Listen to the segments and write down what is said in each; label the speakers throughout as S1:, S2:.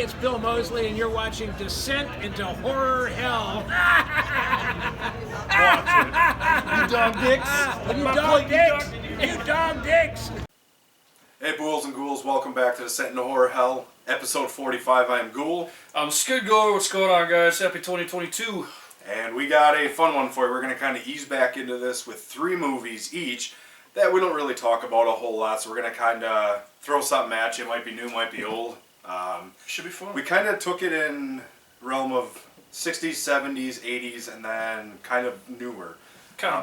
S1: it's Bill Mosley, and you're watching Descent into Horror Hell.
S2: You dog dicks.
S1: You dog dicks. You dog dicks.
S2: Hey, Ghouls and Ghouls, welcome back to Descent into Horror Hell, episode 45. I'm Ghoul.
S3: I'm Skidgore. What's going on, guys? Happy 2022.
S2: And we got a fun one for you. We're going to kind of ease back into this with 3 movies each that we don't really talk about a whole lot, so we're going to kind of throw something at you. It might be new, might be old.
S3: Should be fun.
S2: We kind of took it in realm of 60s, 70s, 80s, and then kind of newer.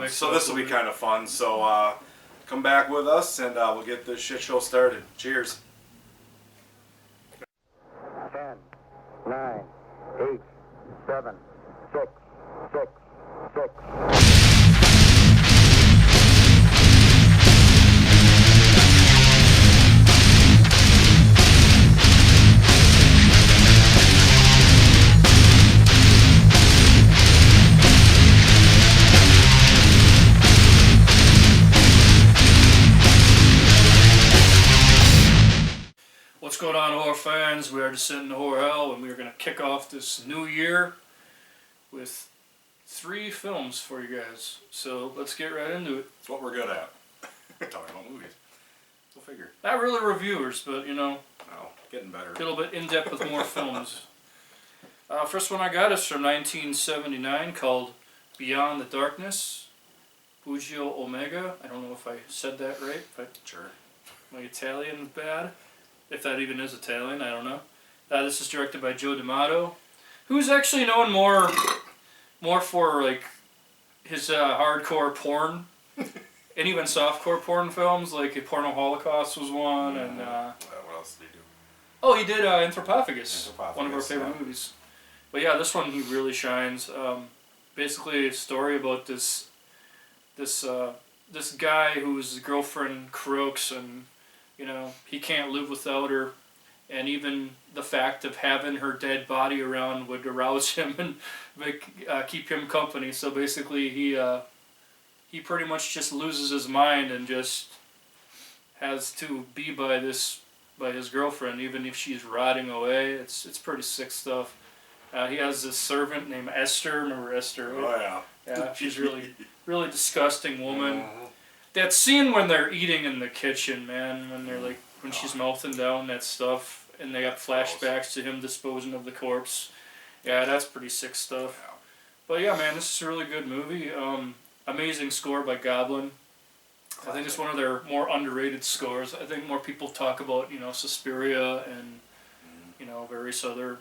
S2: So this will be kind of fun. So come back with us, and we'll get this shit show started. Cheers.
S4: 10, 9, 8, 7, 6, 6, 6.
S3: What's going on, horror fans? We are Descent into Horror Hell, and we are going to kick off this new year with 3 films for you guys. So let's get right into it.
S2: That's what we're good at. Talking about movies. We'll figure.
S3: Not really reviewers, but you know,
S2: Getting better.
S3: a little bit in depth with more films. First one I got is from 1979 called Beyond the Darkness. Bugio Omega. I don't know if I said that right, but
S2: Sure.
S3: my Italian is bad. If that even is Italian, I don't know. This is directed by Joe D'Amato, who's actually known more for like his hardcore porn and even softcore porn films, like Porno Holocaust was one, and
S2: what else did he do?
S3: oh, he did Anthropophagus, one of our
S2: Anthropophagus,
S3: favorite
S2: yeah.
S3: movies. But yeah, this one he really shines. Basically, a story about this guy whose girlfriend croaks, and you know he can't live without her, and even the fact of having her dead body around would arouse him and keep him company. So basically, he pretty much just loses his mind and just has to be by his girlfriend, even if she's rotting away. It's pretty sick stuff. He has this servant named Esther. Remember Esther? Right?
S2: Oh, yeah.
S3: Yeah, she's really disgusting woman. That scene when they're eating in the kitchen, man, when she's mouthing down that stuff, and they got flashbacks to him disposing of the corpse. Yeah, that's pretty sick stuff.
S2: Yeah.
S3: But yeah, man, this is a really good movie. Amazing score by Goblin. I think it's one of their more underrated scores. I think more people talk about, Suspiria and, various other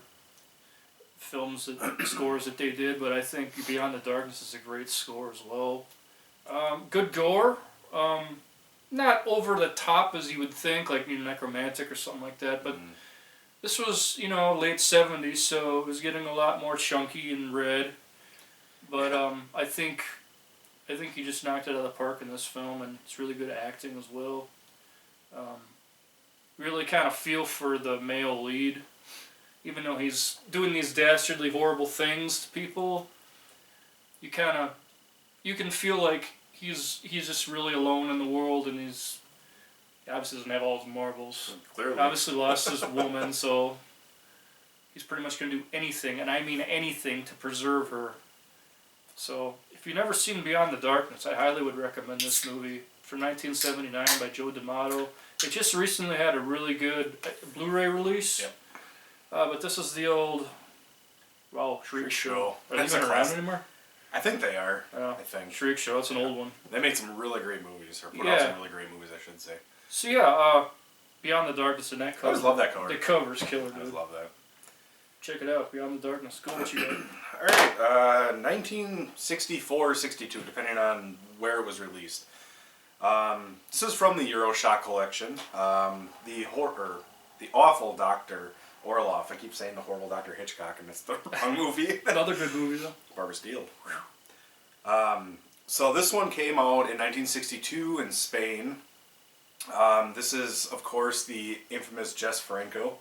S3: films scores that they did, but I think Beyond the Darkness is a great score as well. Good gore. Not over the top as you would think, like Necromantic or something like that, but this was, late 70s, so it was getting a lot more chunky and red. But I think he just knocked it out of the park in this film, and it's really good acting as well. Really kind of feel for the male lead. Even though he's doing these dastardly, horrible things to people, you can feel like he's just really alone in the world, and he obviously doesn't have all his marbles.
S2: Clearly.
S3: He obviously lost his woman, so he's pretty much going to do anything, and I mean anything, to preserve her. So if you've never seen Beyond the Darkness, I highly would recommend this movie. From 1979 by Joe D'Amato. It just recently had a really good Blu-ray release.
S2: Yep.
S3: But this is the old, Shriek Show. Are they
S2: That's
S3: even
S2: a
S3: around
S2: classic.
S3: anymore?
S2: I think they are.
S3: Yeah.
S2: I think.
S3: Shriek Show, that's an old one.
S2: They made some really great movies, or put out
S3: Yeah.
S2: some really great movies, I should say.
S3: So yeah, Beyond the Darkness and that cover.
S2: I always love that cover.
S3: The cover's killer,
S2: I always
S3: dude.
S2: love that.
S3: Check it out, Beyond the Darkness. Go what you got.
S2: Alright, 1964 or 62, depending on where it was released. This is from the Euroshock collection. The Awful Dr. Orloff. I keep saying the Horrible Dr. Hitchcock, and it's the wrong movie.
S3: Another good movie, though.
S2: Barbara Steele. So this one came out in 1962 in Spain. This is, of course, the infamous Jess Franco,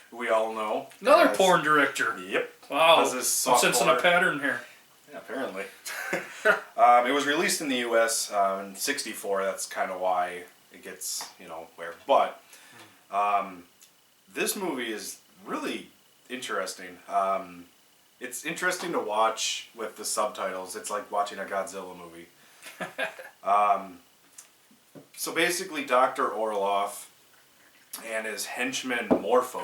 S2: who we all know.
S3: Another
S2: as-
S3: porn director.
S2: Yep.
S3: Wow,
S2: Does this
S3: I'm
S2: soft
S3: sensing a
S2: porn.
S3: pattern here.
S2: Yeah, apparently. It was released in the U.S. In '64. That's kind of why it gets, where. But this movie is really interesting. It's interesting to watch with the subtitles. It's like watching a Godzilla movie. So basically, Dr. Orloff and his henchman Morpho.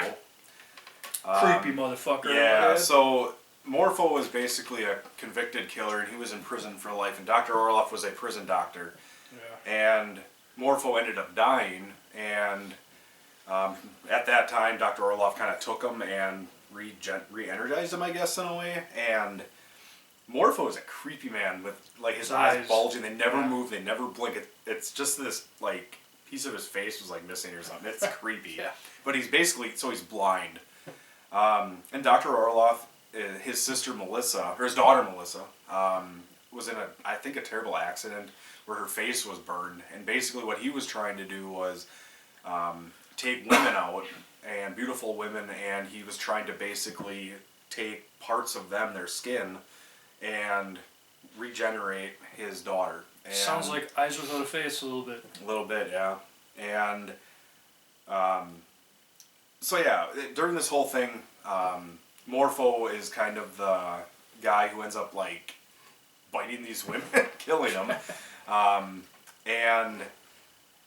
S3: Creepy motherfucker.
S2: Yeah, so Morpho was basically a convicted killer, and he was in prison for life. And Dr. Orloff was a prison doctor.
S3: Yeah.
S2: And Morpho ended up dying, and at that time, Dr. Orloff kind of took him and re-energized him, I guess, in a way. And Morpho is a creepy man with, like, his eyes bulging. They never move. They never blink. It's just this, like, piece of his face was, like, missing or something. It's creepy.
S3: Yeah.
S2: But he's basically, so he's blind. And Dr. Orloff, his sister Melissa, or his daughter Melissa, was in I think a terrible accident where her face was burned. And basically what he was trying to do was take women out, and beautiful women, and he was trying to basically take parts of them, their skin, and regenerate his daughter. And
S3: sounds like Eyes Without a Face a little bit.
S2: A little bit, yeah. And so yeah, during this whole thing, Morpho is kind of the guy who ends up like biting these women, killing them, and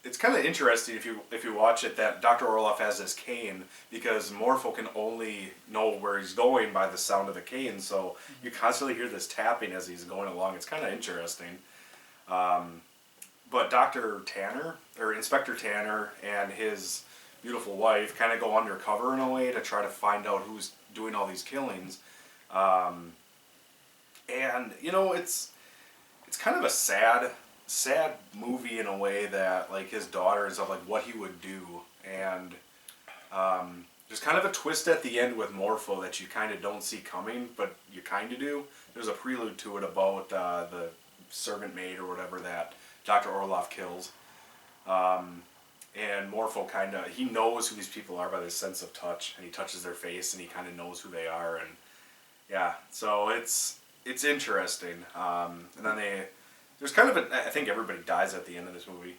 S2: it's kind of interesting if you watch it that Dr. Orloff has this cane because Morpho can only know where he's going by the sound of the cane, so you constantly hear this tapping as he's going along. It's kind of interesting. But Dr. Tanner, or Inspector Tanner, and his beautiful wife kind of go undercover in a way to try to find out who's doing all these killings. And, you know, it's kind of a sad movie in a way that, like, his daughter and stuff, like, what he would do. And there's kind of a twist at the end with Morpho that you kind of don't see coming, but you kind of do. There's a prelude to it about the servant maid or whatever that Dr. Orloff kills. And Morpho kind of, he knows who these people are by their sense of touch, and he touches their face, and he kind of knows who they are, and yeah, so it's interesting. And then there's kind of I think everybody dies at the end of this movie,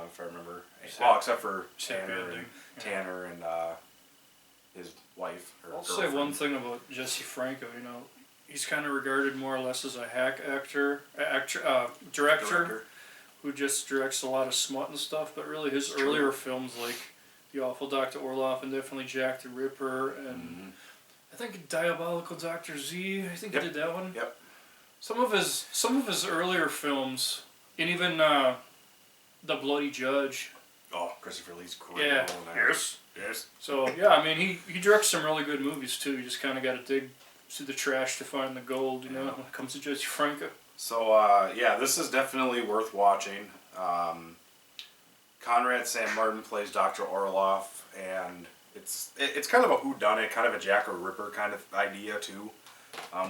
S2: if I remember. Well, except for Tanner and his wife. Or
S3: I'll
S2: girlfriend.
S3: say one thing about Jesse Franco. You know, he's kind of regarded more or less as a hack director who just directs a lot of smut and stuff. But really, his earlier films like The Awful Dr. Orloff and definitely Jack the Ripper and I think Diabolical Dr. Z. I think he did that one.
S2: Yep.
S3: Some of his earlier films, and even The Bloody Judge.
S2: Oh, Christopher Lee's great.
S3: Yeah.
S2: Yes.
S3: So yeah, I mean he directs some really good movies too. You just kind of got to dig through the trash to find the gold, you know, when it comes to Jesse Franco.
S2: So yeah, this is definitely worth watching. Conrad St. Martin plays Dr. Orloff, and it's kind of a whodunit, kind of a Jack the Ripper kind of idea too,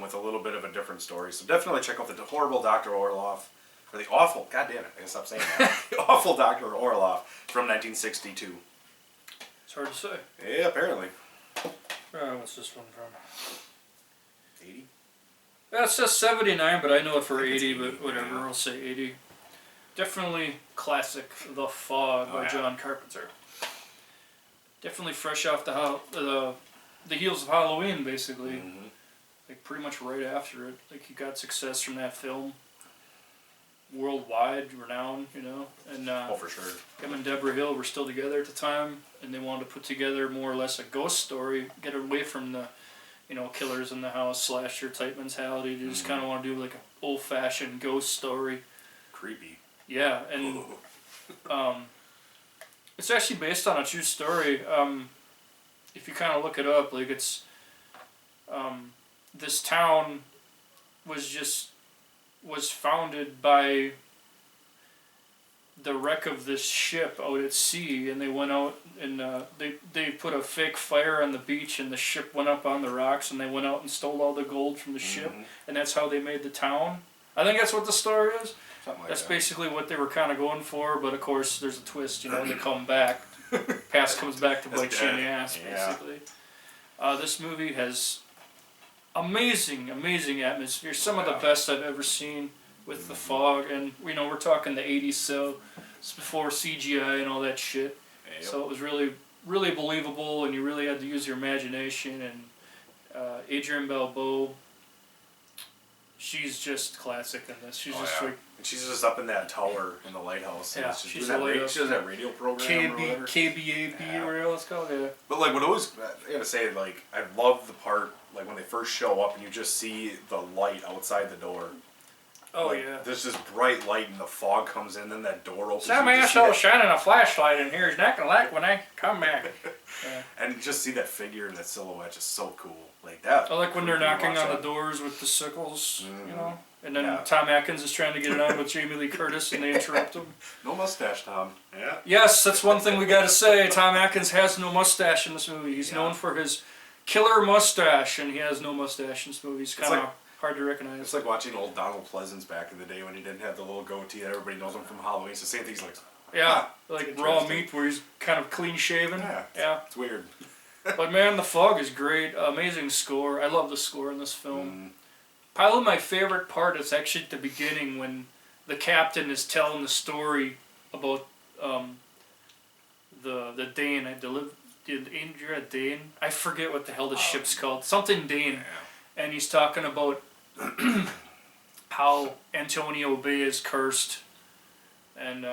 S2: with a little bit of a different story. So definitely check out the horrible Dr. Orloff, or the awful, god damn it, I gotta stop saying that. The awful Dr. Orloff from 1962.
S3: It's hard to say.
S2: Yeah, apparently.
S3: What's this one from?
S2: 80?
S3: Yeah, it says 79, but I know it for 80,
S2: 80,
S3: but whatever,
S2: yeah.
S3: I'll say 80. Definitely classic The Fog by
S2: yeah.
S3: John Carpenter. Definitely fresh off the heels of Halloween, basically.
S2: Mm-hmm.
S3: Like pretty much right after it. Like he got success from that film. Worldwide renowned, you know. And
S2: Oh, for sure.
S3: him and Deborah Hill were still together at the time, and they wanted to put together more or less a ghost story, get away from the, you know, killers in the house, slasher type mentality. They just kind of want to do like an old-fashioned ghost story.
S2: Creepy.
S3: Yeah, and it's actually based on a true story. If you kind of look it up, like it's this town was founded by the wreck of this ship out at sea, and they went out and they put a fake fire on the beach, and the ship went up on the rocks, and they went out and stole all the gold from the ship, and that's how they made the town. I think that's what the story is.
S2: Something like
S3: That's
S2: that.
S3: basically what they were kind of going for, but of course there's a twist, you know, they come back. Past comes back to bite you in the ass, basically. This movie has amazing atmosphere, some of the best I've ever seen with The Fog, and, you know, we're talking the 80s, so it's before CGI and all that shit.
S2: Yep.
S3: So it was really really believable, and you really had to use your imagination. And Adrienne Barbeau, she's just classic in this. She's just like
S2: And she's just up in that tower in the lighthouse. And
S3: Yeah,
S2: it's just
S3: she's
S2: doing that
S3: a lighthouse.
S2: she does that radio program or whatever.
S3: KBAB
S2: Yeah.
S3: or whatever it's called. Yeah.
S2: But like what always, I gotta say, like I love the part like when they first show up and you just see the light outside the door.
S3: Oh
S2: Like,
S3: yeah.
S2: There's this bright light and the fog comes in, then that door opens.
S3: Some
S2: you just see
S3: asshole
S2: that-
S3: shining a flashlight in here is not gonna like when I come back.
S2: and you just see that figure and that silhouette just so cool. Like that.
S3: I like when they're
S2: creepy
S3: knocking on the
S2: watch
S3: doors with the sickles, you know. And then
S2: Yeah.
S3: Tom Atkins is trying to get it on with Jamie Lee Curtis, and they interrupt him.
S2: that. No mustache, Tom. Yeah.
S3: Yes, that's one thing we gotta say. Tom Atkins has no mustache in this movie. He's known for his killer mustache, and he has no mustache in this movie. It's kind of
S2: like-
S3: hard to recognize.
S2: It's like watching old Donald Pleasance back in the day when he didn't have the little goatee that everybody knows him from Halloween. It's the same thing. He's like,
S3: Yeah, like raw
S2: interesting.
S3: meat where he's kind of clean shaven.
S2: Yeah. it's weird.
S3: But man, the fog is great. Amazing score. I love the score in this film. Probably my favorite part is actually at the beginning when the captain is telling the story about the Dane. Did Indra Dane? I forget what the hell the ship's called. Something Dane.
S2: Yeah.
S3: And he's talking about how Antonio Bay is cursed, and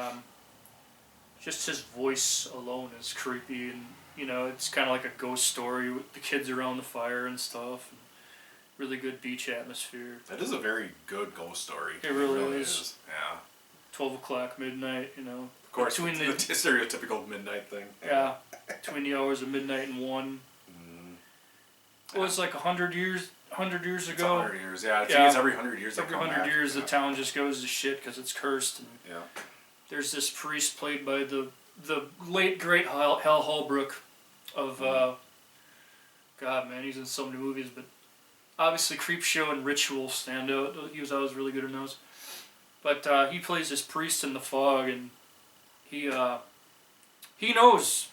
S3: just his voice alone is creepy, and you know it's kind of like a ghost story with the kids around the fire and stuff. And really good beach atmosphere.
S2: That is a very good ghost story.
S3: It really is.
S2: Yeah.
S3: 12 o'clock, midnight, you know.
S2: Of course,
S3: Between
S2: the stereotypical midnight thing.
S3: Yeah, between the hours of midnight and 1. It was like 100 years
S2: It's
S3: ago.
S2: 100 years. Yeah, I think
S3: Yeah.
S2: it's every 100 years. they
S3: Every
S2: come
S3: 100
S2: back.
S3: years,
S2: Yeah.
S3: the town just goes to shit because it's cursed. And
S2: Yeah.
S3: there's this priest played by the late great Hal Holbrook of God, man, he's in so many movies, but obviously Creepshow and Ritual stand out. He was always really good in those. But he plays this priest in The Fog, and he knows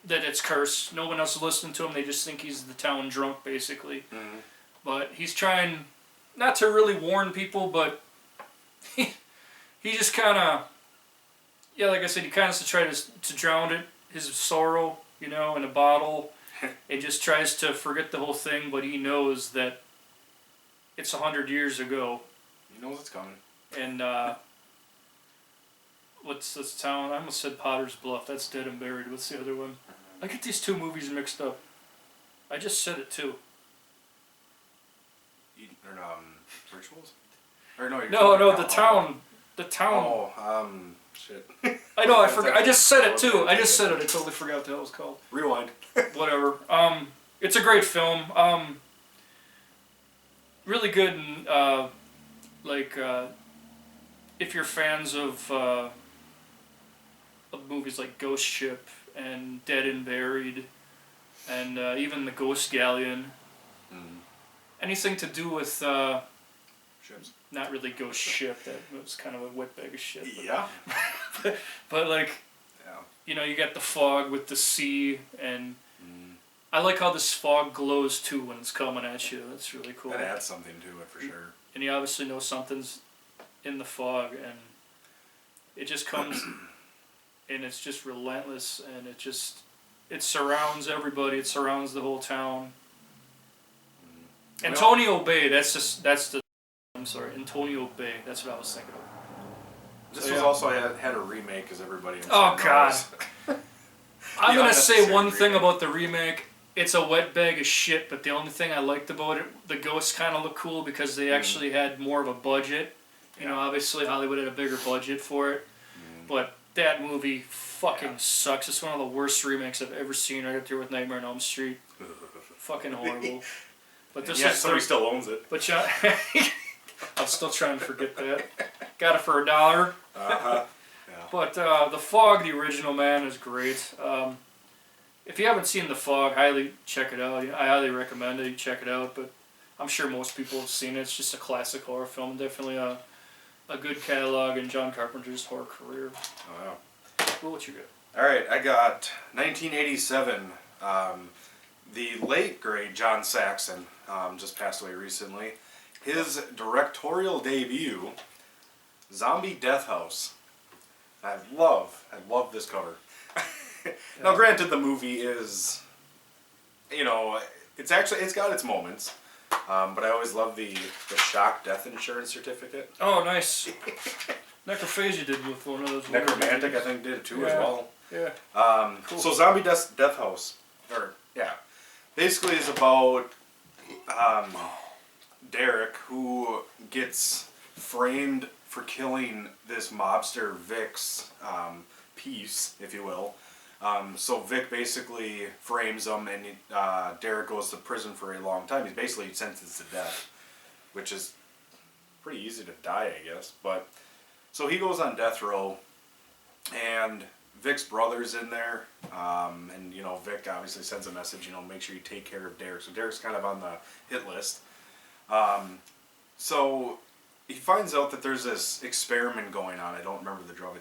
S3: that it's cursed. No one else is listening to him. They just think he's the town drunk, basically. But he's trying not to really warn people, but he just kind of, yeah, like I said, he kind of tries to drown it, his sorrow, you know, in a bottle. He just tries to forget the whole thing, but he knows that it's 100 years ago.
S2: He knows it's coming.
S3: And what's this town? I almost said Potter's Bluff. That's Dead and Buried. What's the other one? I get these two movies mixed up. I just said it too.
S2: Or rituals? Or no, you're
S3: No,
S2: talking
S3: no,
S2: about-
S3: the town. The town.
S2: Oh, shit.
S3: I know. I forgot. I just said it too. I just said it. I totally forgot what the hell it was called.
S2: Rewind.
S3: Whatever. It's a great film. Really good. And, if you're fans of movies like Ghost Ship and Dead and Buried, and even The Ghost Galleon, anything to do with
S2: Ships.
S3: not really Ghost Ship. That was kind of a wet bag of shit.
S2: Yeah.
S3: But like,
S2: Yeah.
S3: you know, you got the fog with the sea, and I like how this fog glows too when it's coming at you. That's really cool.
S2: That adds something to it for sure.
S3: And you obviously know something's in the fog, and it just comes, and it's just relentless, and it surrounds everybody. It surrounds the whole town. Antonio Bay. I'm sorry, Antonio Bay. That's what I was thinking of.
S2: This
S3: So,
S2: was
S3: yeah.
S2: also had a remake, as everybody.
S3: Oh, God.
S2: knows.
S3: I'm
S2: The
S3: gonna say
S2: unnecessary
S3: one thing
S2: remake.
S3: about the remake. It's a wet bag of shit, but the only thing I liked about it, the ghosts kind of look cool because they actually had more of a budget. You know, obviously Hollywood had a bigger budget for it, but that movie fucking sucks. It's one of the worst remakes I've ever seen. Right up there with Nightmare on Elm Street. Fucking horrible. But this
S2: Yeah,
S3: is
S2: somebody still owns it.
S3: But yeah, I'm still trying to forget that. Got it for $1.
S2: Yeah.
S3: But The Fog, the original, man, is great. If you haven't seen The Fog, highly check it out. I highly recommend it. You check it out. But I'm sure most people have seen it. It's just a classic horror film. Definitely a good catalog in John Carpenter's horror career.
S2: Oh, wow.
S3: Well, what you got?
S2: All right, I got 1987. The late great John Saxon just passed away recently. His directorial debut, Zombie Death House. I love this cover. Now, granted, the movie is, you know, it's got its moments, but I always love the shock death insurance certificate.
S3: Oh, nice. Necrophagia did with one of those.
S2: Necromantic, I think, did it too as well.
S3: Yeah. Cool.
S2: So Zombie Death House, basically is about Derek, who gets framed for killing this mobster Vic's piece, if you will. So Vic basically frames him, and Derek goes to prison for a long time. He's basically sentenced to death, which is pretty easy to die, I guess. But so he goes on death row, and Vic's brother's in there, and you know, Vic obviously sends a message, you know, make sure you take care of Derek. So Derek's kind of on the hit list. So he finds out that there's this experiment going on. I don't remember the drug.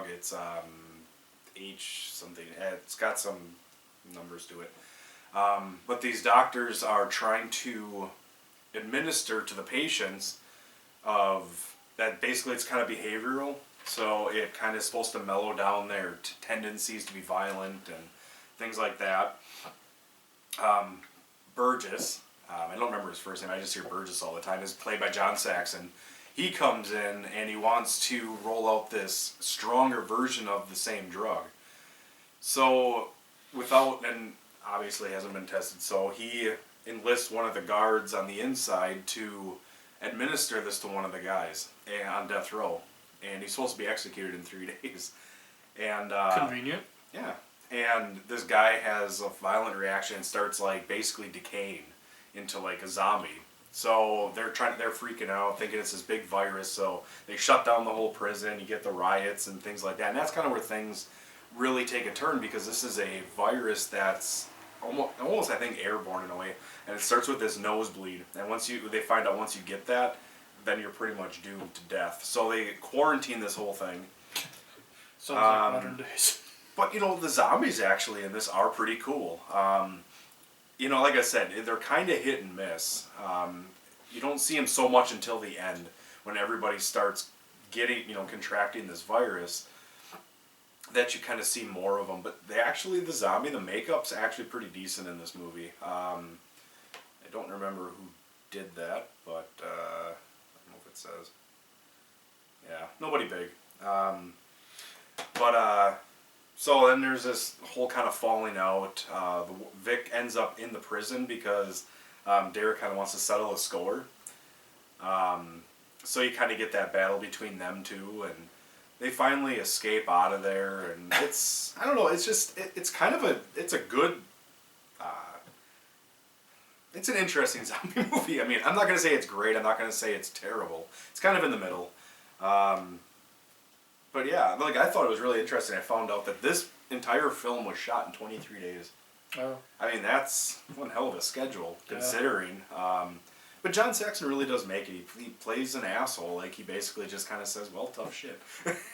S2: It's H something. It's got some numbers to it. But these doctors are trying to administer to the patients of that. Basically, it's kind of behavioral. So it kind of is supposed to mellow down their tendencies to be violent and things like that. Burgess, I don't remember his first name, I just hear Burgess all the time, is played by John Saxon. He comes in and he wants to roll out this stronger version of the same drug. So, and obviously hasn't been tested, so he enlists one of the guards on the inside to administer this to one of the guys on death row. And he's supposed to be executed in 3 days. And
S3: Convenient.
S2: Yeah. And this guy has a violent reaction and starts like basically decaying into like a zombie. So they're freaking out, thinking it's this big virus. So they shut down the whole prison. You get the riots and things like that. And that's kind of where things really take a turn, because this is a virus that's almost I think airborne in a way. And it starts with this nosebleed. And they find out once you get that, then you're pretty much doomed to death. So they quarantine this whole thing.
S3: Sounds like modern days.
S2: But, you know, the zombies actually in this are pretty cool. You know, like I said, they're kind of hit and miss. You don't see them so much until the end, when everybody starts contracting this virus, that you kind of see more of them. But the makeup's actually pretty decent in this movie. I don't remember who did that, but I don't know if it says. Yeah, nobody big. So then there's this whole kind of falling out. Vic ends up in the prison because Derek kind of wants to settle a score. So you kind of get that battle between them two, and they finally escape out of there. And it's, I don't know, it's just, it's a good, it's an interesting zombie movie. I mean, I'm not going to say it's great. I'm not going to say it's terrible. It's kind of in the middle. But yeah, like I thought it was really interesting. I found out that this entire film was shot in 23 days.
S3: Oh.
S2: I mean, that's one hell of a schedule, considering. But John Saxon really does make it. He plays an asshole. Like, he basically just kind of says, well, tough shit.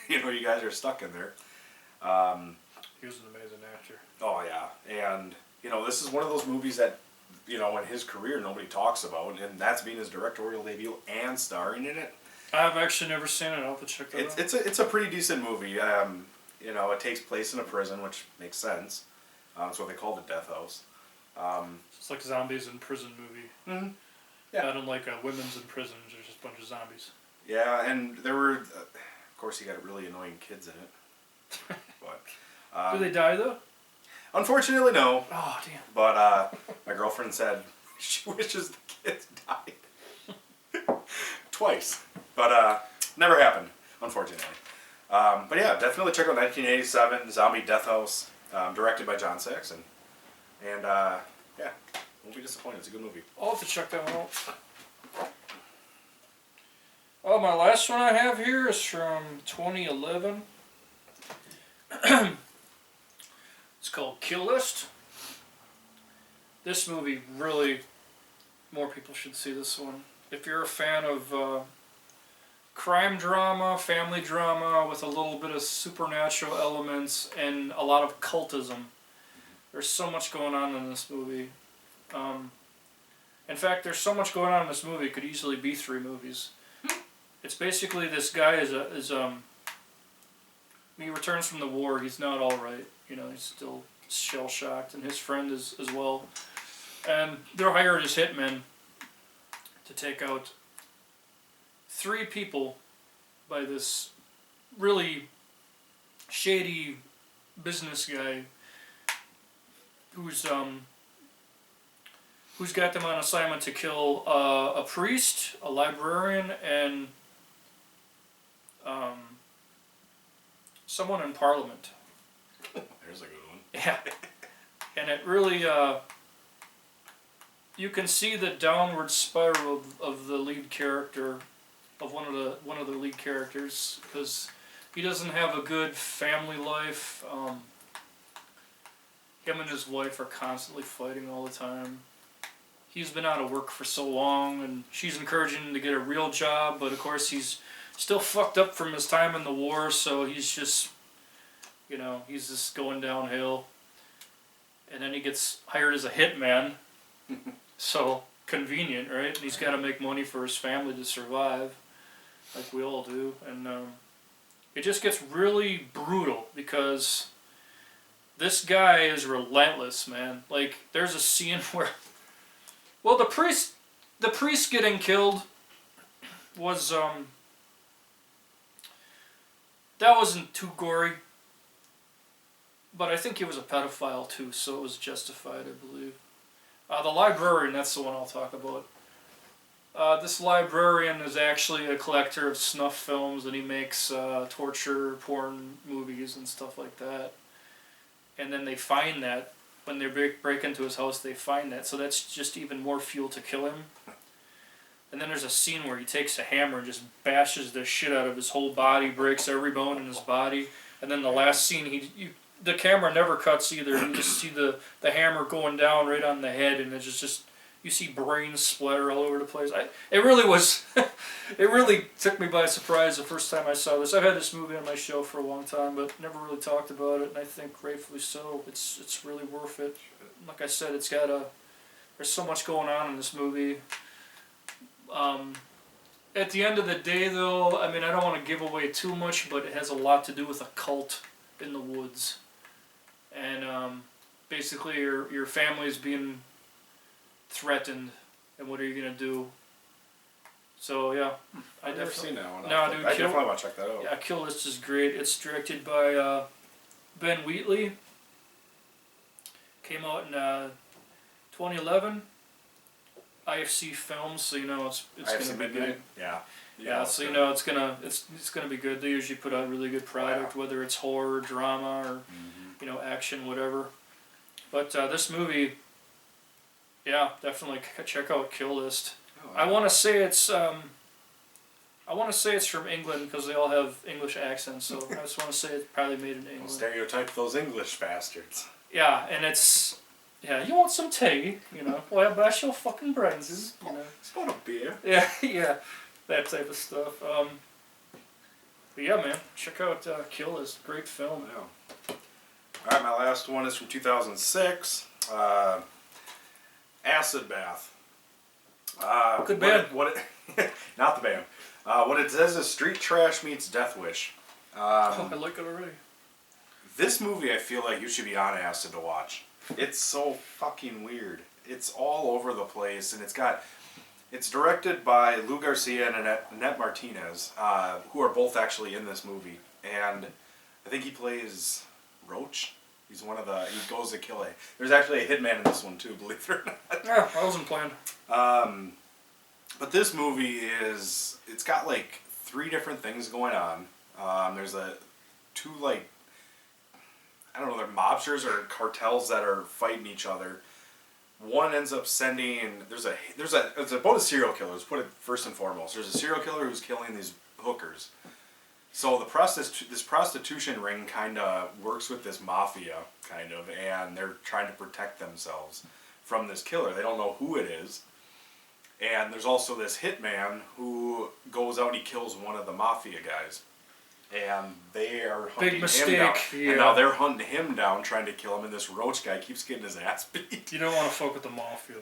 S2: You know, you guys are stuck in there.
S3: He was an amazing actor.
S2: Oh, yeah. And, you know, this is one of those movies that, you know, in his career nobody talks about, and that's being his directorial debut and starring in it.
S3: I've actually never seen it. I'll have to check that out.
S2: It's a pretty decent movie. You know, it takes place in a prison, which makes sense. That's what they called it, Death House.
S3: It's like zombies in prison movie.
S2: Mm-hmm. Yeah.
S3: Not unlike women's in prison. There's just a bunch of zombies.
S2: Yeah, and there were, of course, you got really annoying kids in it. But
S3: do they die though?
S2: Unfortunately, no.
S3: Oh damn.
S2: But my girlfriend said she wishes the kids died twice, but never happened, unfortunately. But yeah, definitely check out 1987 Zombie Death House, directed by John Saxon, and yeah, won't be disappointed. It's a good movie.
S3: I'll have to check that one out. Oh, my last one I have here is from 2011. It's called Kill List. This movie really, more people should see this one. If you're a fan of crime drama, family drama with a little bit of supernatural elements and a lot of cultism, there's so much going on in this movie. In fact, there's so much going on in this movie, it could easily be 3 movies. It's basically this guy he returns from the war, he's not alright. You know, he's still shell shocked, and his friend is as well. And they're hired as hitmen to take out 3 people by this really shady business guy who's got them on assignment to kill a priest, a librarian, and someone in Parliament.
S2: There's a good one.
S3: Yeah, and it really you can see the downward spiral of the lead character, of one of the lead characters, because he doesn't have a good family life. Him and his wife are constantly fighting all the time. He's been out of work for so long, and she's encouraging him to get a real job, but of course he's still fucked up from his time in the war, so he's just, you know, he's just going downhill. And then he gets hired as a hitman, so convenient, right? And he's got to make money for his family to survive, like we all do. And it just gets really brutal because this guy is relentless, man. Like, there's a scene where, well, the priest getting killed was that wasn't too gory, but I think he was a pedophile too, so it was justified, I believe. The librarian, that's the one I'll talk about. This librarian is actually a collector of snuff films, and he makes torture porn movies and stuff like that. And then they find that, when they break into his house, they find that, so that's just even more fuel to kill him. And then there's a scene where he takes a hammer and just bashes the shit out of his whole body, breaks every bone in his body. And then the last scene, the camera never cuts either. You just see the hammer going down right on the head, and it's just you see brains splatter all over the place. It really was, it really took me by surprise the first time I saw this. I've had this movie on my show for a long time, but never really talked about it, and I think rightfully so. It's really worth it. Like I said, there's so much going on in this movie. At the end of the day, though, I mean, I don't want to give away too much, but it has a lot to do with a cult in the woods. And basically your family's being threatened, and what are you going to do? So, yeah.
S2: I've never seen that one.
S3: No, dude,
S2: I definitely want to check that out.
S3: Yeah, Kill List is great. It's directed by Ben Wheatley. Came out in 2011. IFC Films, so you know it's gonna be good.
S2: Yeah.
S3: Yeah, so you know it's gonna be good. They usually put out really good product, whether it's horror, drama, or you know, action, whatever. But this movie, yeah, definitely check out Kill List.
S2: Oh,
S3: I want to say it's from England because they all have English accents. So I just want to say it's probably made in England.
S2: Don't stereotype those English bastards.
S3: Yeah, and it's. Yeah, you want some tea, you know? Well, bash your fucking brains, you know?
S2: It's got a beer.
S3: Yeah, yeah, that type of stuff. But yeah, man, check out Kill List. Great film.
S2: Yeah. Alright, my last one is from 2006. Acid Bath.
S3: Good band.
S2: Not the band. What it says is Street Trash meets Death Wish.
S3: I like it already.
S2: This movie, I feel like you should be on acid to watch. It's so fucking weird. It's all over the place, and it's directed by Lou Garcia and Annette Martinez, who are both actually in this movie. And I think he plays Roach. He's one of he goes to kill there's actually a hitman in this one too, believe it or not.
S3: Yeah, I wasn't playing.
S2: But this movie it's got like 3 different things going on. There's two like, I don't know, they're mobsters or cartels that are fighting each other. One ends up sending, it's about a serial killer, let's put it first and foremost. There's a serial killer who's killing these hookers. So this prostitution ring kind of works with this mafia, kind of, and they're trying to protect themselves from this killer. They don't know who it is. And there's also this hitman who goes out and he kills one of the mafia guys. And they are hunting him down.
S3: Yeah.
S2: And now they're hunting him down, trying to kill him, and this Roach guy keeps getting his ass beat.
S3: You don't want to fuck with the mafia.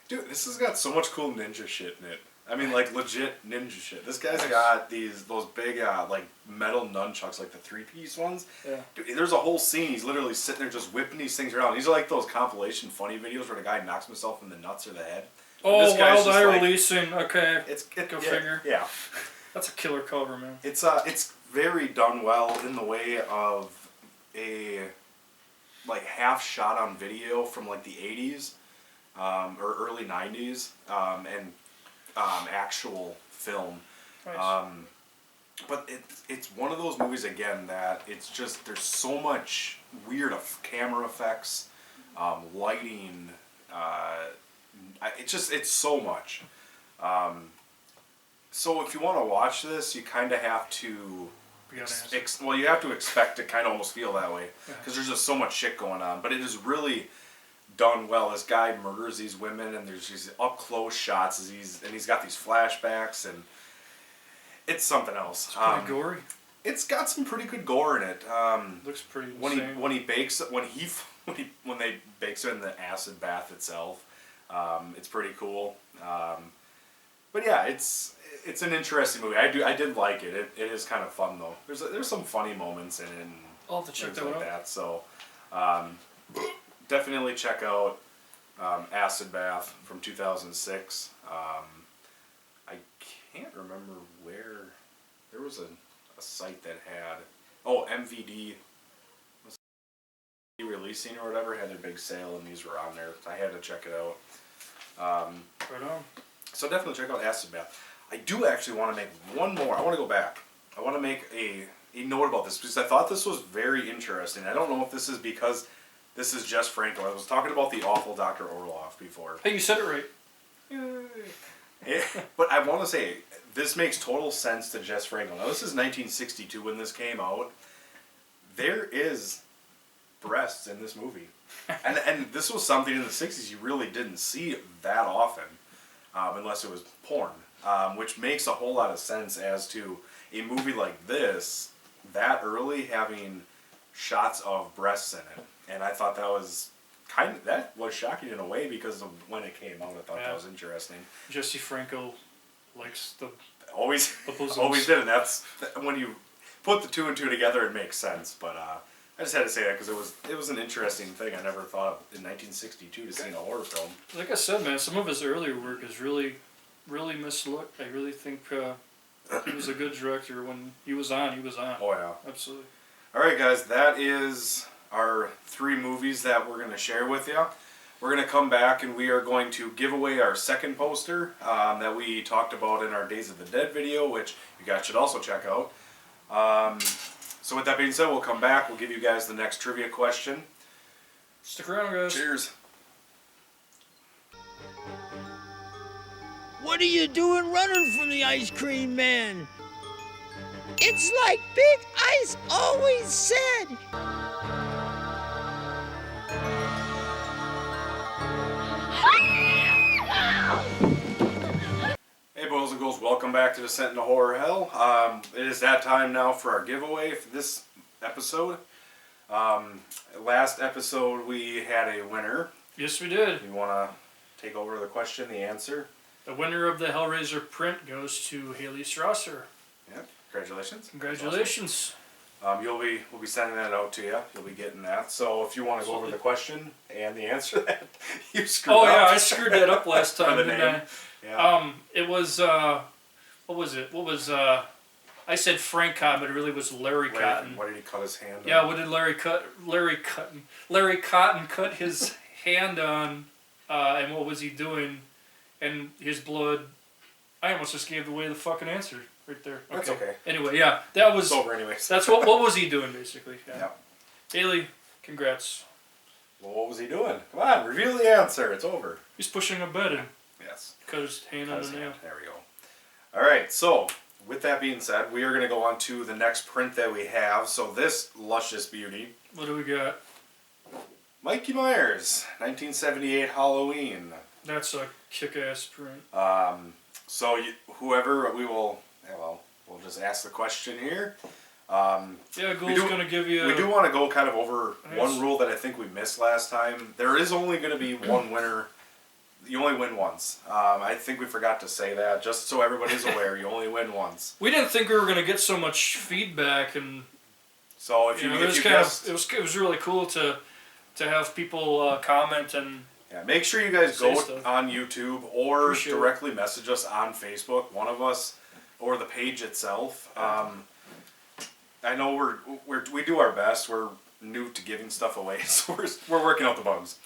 S2: Dude, this has got so much cool ninja shit in it. I mean, like legit ninja shit. This guy's got those big like metal nunchucks, like the 3-piece ones.
S3: Yeah.
S2: Dude, there's a whole scene. He's literally sitting there just whipping these things around. These are like those compilation funny videos where the guy knocks himself in the nuts or the head.
S3: Oh,
S2: This guy's
S3: Wild
S2: just
S3: Eye
S2: like-
S3: releasing. Okay.
S2: Go
S3: Go figure.
S2: Yeah.
S3: That's a killer cover, man.
S2: It's very done well in the way of a like half shot on video from like the 80s or early 90s and actual film.
S3: Nice.
S2: But it's one of those movies again that it's just there's so much weird camera effects, lighting. It's so much. So if you want to watch this, you kind of have to.
S3: Be honest.
S2: You have to expect to kind of almost feel that way because there's just so much shit going on. But it is really done well. This guy murders these women, and there's these up close shots as he's got these flashbacks, and it's something else.
S3: It's pretty gory.
S2: It's got some pretty good gore in it.
S3: Looks pretty
S2: When
S3: insane.
S2: when they bakes it in the acid bath itself, it's pretty cool. But yeah, it's an interesting movie. I did like it. It is kind of fun though. There's some funny moments in it and
S3: I'll have to check
S2: things
S3: that
S2: like
S3: out.
S2: that. So definitely check out Acid Bath from 2006. I can't remember where there was a site that had MVD was releasing or whatever had their big sale and these were on there. I had to check it out.
S3: Right on.
S2: So definitely check out Acid Bath. I do actually want to make one more. I want to go back. I want to make a note about this because I thought this was very interesting. I don't know if this is because this is Jess Franco. I was talking about the awful Dr. Orloff before.
S3: Hey, you said it right.
S2: But I want to say, this makes total sense to Jess Franco. Now, this is 1962 when this came out. There is breasts in this movie. and this was something in the 60s you really didn't see that often, unless it was porn, which makes a whole lot of sense as to a movie like this, that early, having shots of breasts in it. And I thought that was shocking in a way because of when it came out. I thought that was interesting.
S3: Jesse Franco likes the
S2: Always
S3: bosoms.
S2: always did, and that's when you put the two and two together, it makes sense. But I just had to say that because it was an interesting thing I never thought of in 1962 to see in a horror film.
S3: Like I said, man, some of his earlier work is really, really mislooked. I really think he was a good director. When he was on, he was on.
S2: Oh yeah.
S3: Absolutely.
S2: All right, guys, that is our 3 movies that we're going to share with you. We're going to come back and we are going to give away our second poster that we talked about in our Days of the Dead video, which you guys should also check out. So with that being said, we'll come back. We'll give you guys the next trivia question.
S3: Stick around, guys.
S2: Cheers.
S1: What are you doing running from the ice cream man?
S5: It's like Big Ice always said.
S2: Hey boys and girls, welcome back to Descent into Horror Hell. It is that time now for our giveaway for this episode. Last episode we had a winner.
S3: Yes, we did.
S2: You want to take over the question, the answer?
S3: The winner of the Hellraiser print goes to Haley Strasser.
S2: Yeah, congratulations.
S3: Congratulations.
S2: We'll be sending that out to you. You'll be getting that. So if you want to go over the question and the answer that you screwed up.
S3: Oh yeah, I screwed that up last time,
S2: the
S3: didn't
S2: name.
S3: I?
S2: Yeah.
S3: It was what was it? I said Frank Cotton, but it really was Larry Cotton.
S2: Why did he cut his hand?
S3: Yeah,
S2: on?
S3: what did Larry Cotton cut his hand on, and what was he doing? And his blood. I almost just gave away the fucking answer right there.
S2: That's okay.
S3: Anyway, yeah, that was.
S2: It's over anyways.
S3: That's what was he doing basically? Yeah.
S2: Yep.
S3: Haley, congrats.
S2: Well, what was he doing? Come on, reveal the answer. It's over.
S3: He's pushing a bed and
S2: Yes.
S3: cut his hand on the nail.
S2: There we go. All right, so with that being said, we are going to go on to the next print that we have. So this luscious beauty,
S3: What do we got?
S2: Mikey Myers, 1978 Halloween.
S3: That's a kick-ass print.
S2: So whoever we'll just ask the question here.
S3: Yeah, Ghoul's gonna give you.
S2: We do want to go kind of over
S3: Yes.
S2: one rule that I think we missed last time. There is only going to be one winner You only win once. I think we forgot to say that, just so everybody's aware. You only win once.
S3: We didn't think we were gonna get so much feedback, and
S2: So if you,
S3: it was
S2: if you
S3: kind
S2: guessed,
S3: of it was really cool to have people comment and
S2: yeah, make sure you guys
S3: Say
S2: go
S3: stuff.
S2: on YouTube or
S3: Appreciate it.
S2: directly message us on Facebook, one of us, or the page itself. I know we do our best. We're new to giving stuff away, so we're working out the bugs.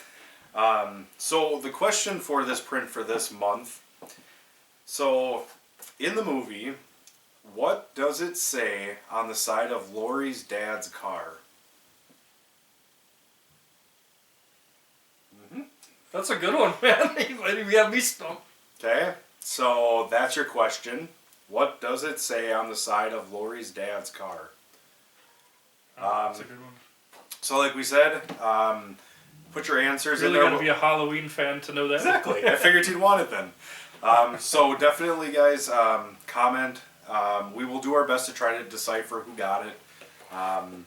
S2: So the question for this print for this month. So in the movie, what does it say on the side of Lori's dad's car?
S3: that's a good one, man. We have me stumped.
S2: Okay, so that's your question. What does it say on the side of Lori's dad's car?
S3: That's a good one.
S2: So like we said, put your answers
S3: Really
S2: in there.
S3: gotta be a Halloween fan to know that.
S2: Exactly. I figured you'd want it then. So definitely, guys, comment. We will do our best to try to decipher who got it.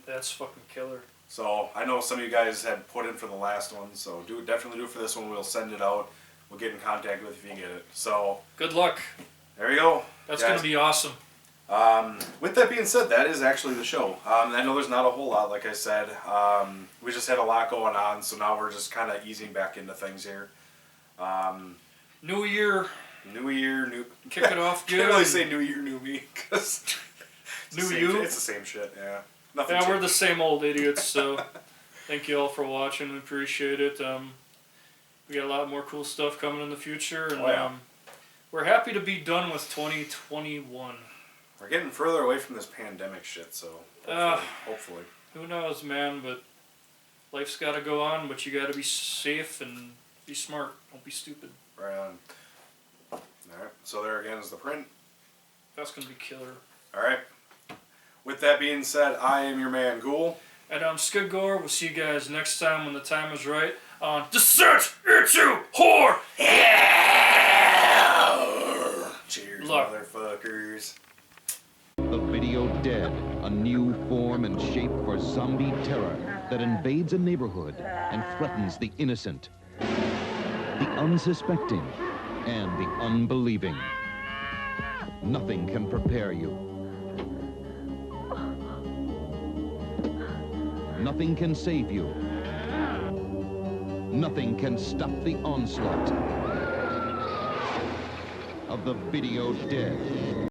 S3: That's fucking killer.
S2: So I know some of you guys had put in for the last one, so definitely do it for this one. We'll send it out. We'll get in contact with you if you get it. So
S3: Good luck.
S2: there you go.
S3: That's
S2: guys.
S3: gonna be awesome.
S2: With that being said, that is actually the show. I know there's not a whole lot, like I said. We just had a lot going on, so now we're just kind of easing back into things here.
S3: New year,
S2: New year, new.
S3: kick it off good.
S2: Can't really say new year, new me, because
S3: New you?
S2: It's the same shit. Yeah. Nothing.
S3: Yeah, we're the
S2: changes.
S3: same old idiots, so thank you all for watching. We appreciate it. We got a lot more cool stuff coming in the future, and
S2: Oh, yeah.
S3: we're happy to be done with 2021.
S2: We're getting further away from this pandemic shit, so hopefully.
S3: Who knows, man, but life's got to go on, but you got to be safe and be smart. Don't be stupid.
S2: Right on. All right. So there again is the print.
S3: That's going to be killer.
S2: All right. With that being said, I am your man, Ghoul.
S3: And I'm Skidgore. We'll see you guys next time when the time is right on Descent into Horror.
S2: Cheers,
S3: Luck.
S2: motherfuckers.
S6: The Video Dead, a new form and shape for zombie terror that invades a neighborhood and threatens the innocent, the unsuspecting, and the unbelieving. Nothing can prepare you. Nothing can save you. Nothing can stop the onslaught of the Video Dead.